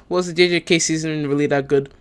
Was the JJK season really that good?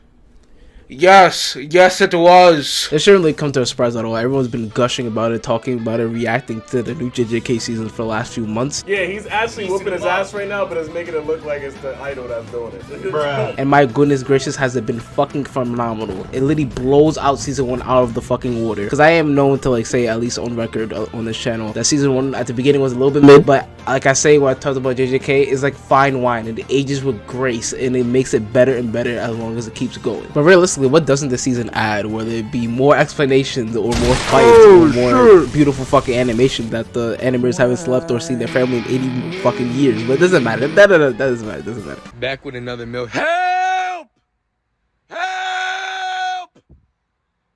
Yes, it was. It shouldn't really come to a surprise at all. Everyone's been gushing about it, talking about it, reacting to the new JJK season for the last few months. Yeah, he's actually whooping his ass right now, but it's making it look like it's the idol that's doing it. Bruh. And my goodness gracious, has it been fucking phenomenal. It literally blows out season 1 out of the fucking water. Because I am known to like say, at least on record on this channel, that season 1 at the beginning was a little bit mid, but like I say when I talked about JJK, it's like fine wine and it ages with grace and it makes it better and better as long as it keeps going. But realistically, what doesn't this season add? Whether it be more explanations or more fights or more beautiful fucking animation that the animators haven't slept or seen their family in 80 fucking years. But it doesn't matter. That doesn't matter. It doesn't matter. Back with another milk. Help! Help!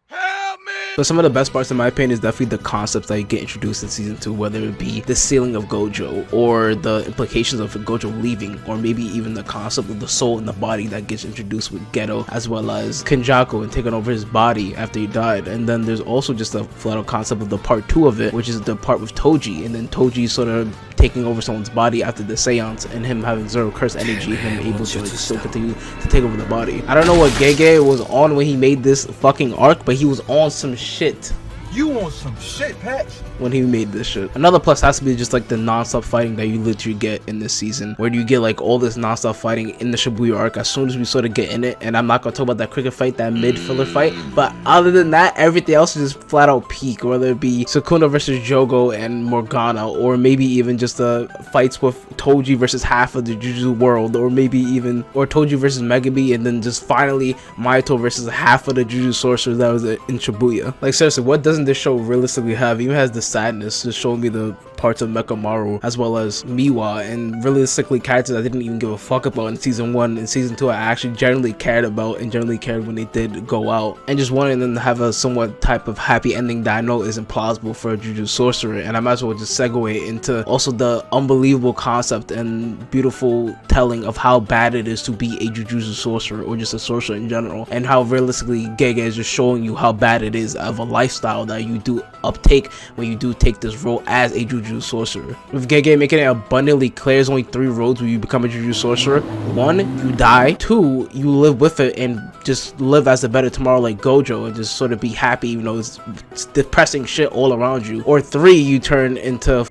Help me! But some of the best parts in my opinion is definitely the concepts that you get introduced in season 2, whether it be the sealing of Gojo or the implications of Gojo leaving, or maybe even the concept of the soul in the body that gets introduced with Geto, as well as Kenjaku and taking over his body after he died. And then there's also just a flat out concept of the part 2 of it, which is the part with Toji, and then Toji sort of taking over someone's body after the seance and him having zero curse energy, him able to like still continue to take over the body. I don't know what Gege was on when he made this fucking arc, but he was on some shit. You want some shit, Patch? When he made this shit. Another plus has to be just like the non-stop fighting that you literally get in this season, where you get like all this non-stop fighting in the Shibuya arc as soon as we sort of get in it. And I'm not gonna talk about that cricket fight, that mid filler fight, but other than that, everything else is just flat out peak, whether it be Sukuna versus Jogo and Morgana, or maybe even just the fights with Toji versus half of the Jujutsu world, or maybe even Toji versus Megami, and then just finally Mahito versus half of the Jujutsu sorcerers that was in Shibuya. Like seriously, what doesn't this show realistically have? It even has the sadness, just showing me the parts of Mekamaru as well as Miwa, and realistically characters I didn't even give a fuck about in season 1. In season 2 I actually generally cared about and generally cared when they did go out, and just wanting them to have a somewhat type of happy ending that I know isn't plausible for a Jujutsu sorcerer. And I might as well just segue into also the unbelievable concept and beautiful telling of how bad it is to be a Jujutsu sorcerer or just a sorcerer in general, and how realistically Gege is just showing you how bad it is of a lifestyle that you do uptake when you do take this role as a Jujutsu sorcerer. With Gege making it abundantly clear, there's only 3 roads where you become a Jujutsu sorcerer. 1, you die. 2, you live with it and just live as a better tomorrow like Gojo and just sort of be happy even though it's depressing shit all around you. Or 3, you turn into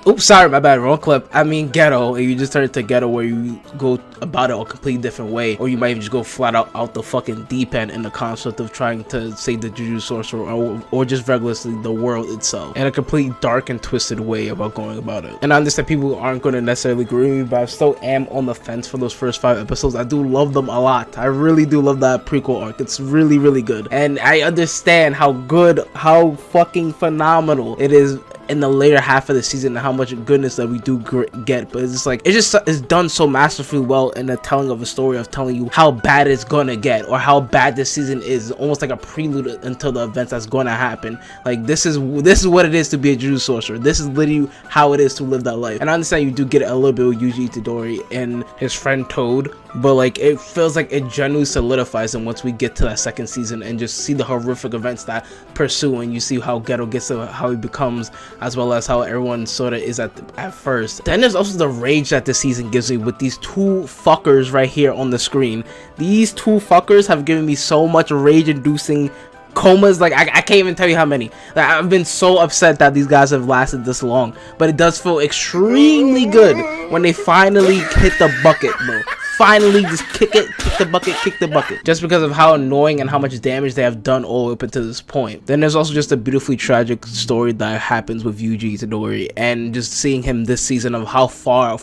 oops, sorry, my bad, wrong clip. I mean Ghetto, and you just turn into Ghetto where you go about it a completely different way, or you might even just go flat out the fucking deep end in the concept of trying to save the Jujutsu sorcerer or just regularly the world itself, in a complete dark and twisted way about going about it. And I understand people aren't going to necessarily agree with me, but I still am on the fence for those first 5 episodes. I do love them a lot. I really do love that prequel arc. It's really, really good, and I understand how good, how fucking phenomenal it is in the later half of the season and how much goodness that we do get. But it's just like it's done so masterfully well in the telling of a story of telling you how bad it's gonna get or how bad this season is, almost like a prelude until the events that's gonna happen. Like this is what it is to be a Jujutsu sorcerer. This is literally how it is to live that life. And I understand you do get a little bit with Yuji Itadori and his friend Toad, but like it feels like it genuinely solidifies them once we get to that second season and just see the horrific events that pursue, and you see how Geto gets to how he becomes, as well as how everyone sort of is at first. Then there's also the rage that this season gives me with these 2 fuckers right here on the screen. These 2 fuckers have given me so much rage-inducing comas, like I can't even tell you how many. Like, I've been so upset that these guys have lasted this long, but it does feel extremely good when they finally hit the bucket, bro. Finally just kick the bucket, just because of how annoying and how much damage they have done all up until this point. Then there's also just a beautifully tragic story that happens with Yuji Itadori, and just seeing him this season of how far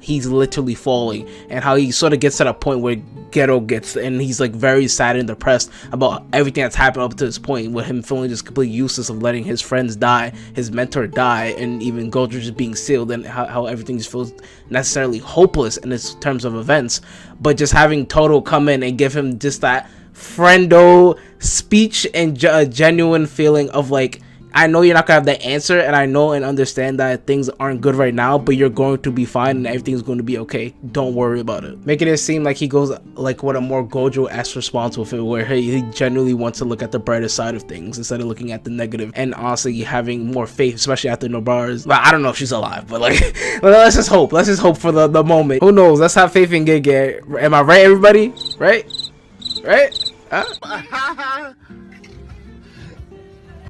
he's literally falling, and how he sort of gets to a point where Geto gets, and he's like very sad and depressed about everything that's happened up to this point, with him feeling just completely useless of letting his friends die, his mentor die, and even Gojo just being sealed, and how everything just feels necessarily hopeless in its terms of events. But just having Toto come in and give him just that friendo speech and a genuine feeling of like I know you're not gonna have the answer, and I know and understand that things aren't good right now, but you're going to be fine and everything's going to be okay. Don't worry about it. Making it seem like he goes like what a more Gojo-esque response with it, where he genuinely wants to look at the brighter side of things instead of looking at the negative, and honestly having more faith, especially after Nobara's. Well, I don't know if she's alive, but like, let's just hope. Let's just hope for the moment. Who knows? Let's have faith in Gege. Am I right, everybody? Right? Huh?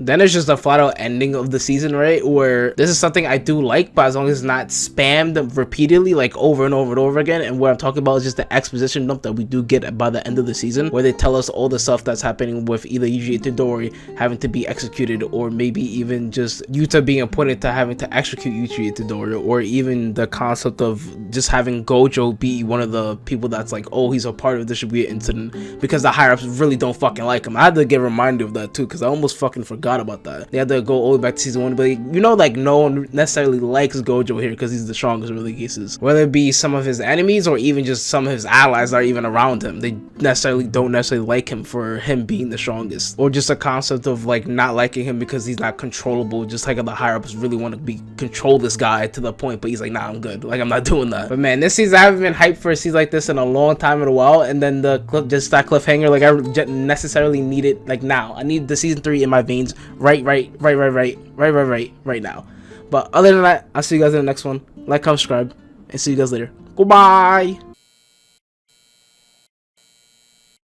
Then it's just a flat out ending of the season, right? Where this is something I do like, but as long as it's not spammed repeatedly, like over and over and over again. And what I'm talking about is just the exposition dump that we do get by the end of the season, where they tell us all the stuff that's happening with either Yuji Itadori having to be executed, or maybe even just Yuta being appointed to having to execute Yuji Itadori, or even the concept of just having Gojo be one of the people that's like, oh, he's a part of the Shibuya incident, because the higher ups really don't fucking like him. I had to get reminded of that too, because I almost fucking forgot about that. They had to go all the way back to season 1, but like, you know, like no one necessarily likes Gojo here because he's the strongest in really cases. Whether it be some of his enemies or even just some of his allies that are even around him, they don't necessarily like him for him being the strongest, or just a concept of like not liking him because he's not controllable. Just like the higher ups really want to control this guy to the point, but he's like, nah, I'm good. Like, I'm not doing that. But man, this season I haven't been hyped for a season like this in a long time in a while, and then the clip, just that cliffhanger, like I necessarily need it like now. I need the season 3 in my veins right now. But other than that, I'll see you guys in the next one. Like, comment, subscribe, and see you guys later. Goodbye.